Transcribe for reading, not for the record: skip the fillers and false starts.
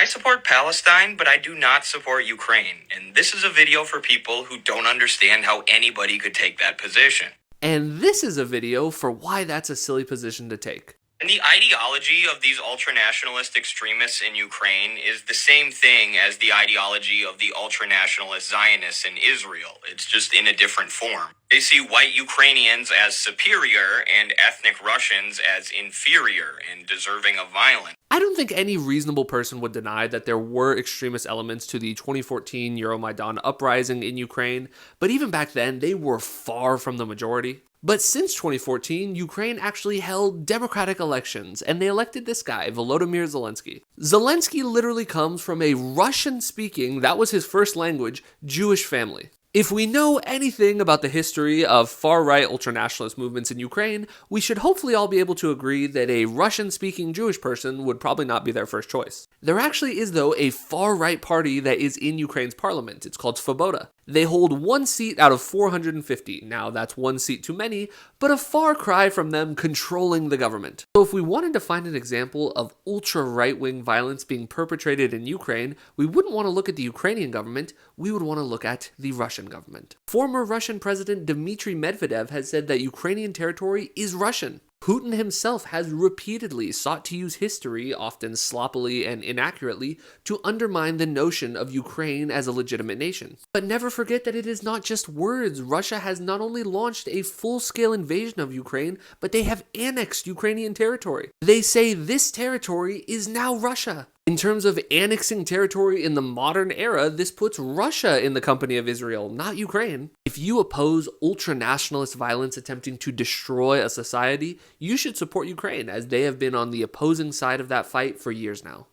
support Palestine, but I do not support Ukraine. And this is a video for people who don't understand how anybody could take that position. And this is a video for why that's a silly position to take. And the ideology of these ultranationalist extremists in Ukraine is the same thing as the ideology of the ultranationalist Zionists in Israel. It's just in a different form. They see white Ukrainians as superior and ethnic Russians as inferior and deserving of violence. I don't think any reasonable person would deny that there were extremist elements to the 2014 Euromaidan uprising in Ukraine, but even back then, they were far from the majority. But since 2014, Ukraine actually held democratic elections, and they elected this guy, Volodymyr Zelensky. Zelensky literally comes from a Russian-speaking, that was his first language, Jewish family. If we know anything about the history of far-right ultranationalist movements in Ukraine, we should hopefully all be able to agree that a Russian-speaking Jewish person would probably not be their first choice. There actually is, though, a far-right party that is in Ukraine's parliament. It's called Svoboda. They hold 1 seat out of 450. Now, that's 1 seat too many, but a far cry from them controlling the government. So if we wanted to find an example of ultra-right-wing violence being perpetrated in Ukraine, we wouldn't want to look at the Ukrainian government, we would want to look at the Russian government. Former Russian President Dmitry Medvedev has said that Ukrainian territory is Russian. Putin himself has repeatedly sought to use history, often sloppily and inaccurately, to undermine the notion of Ukraine as a legitimate nation. But never forget that it is not just words. Russia has not only launched a full-scale invasion of Ukraine, but they have annexed Ukrainian territory. They say this territory is now Russia. In terms of annexing territory in the modern era, this puts Russia in the company of Israel, not Ukraine. If you oppose ultranationalist violence attempting to destroy a society, you should support Ukraine, as they have been on the opposing side of that fight for years now.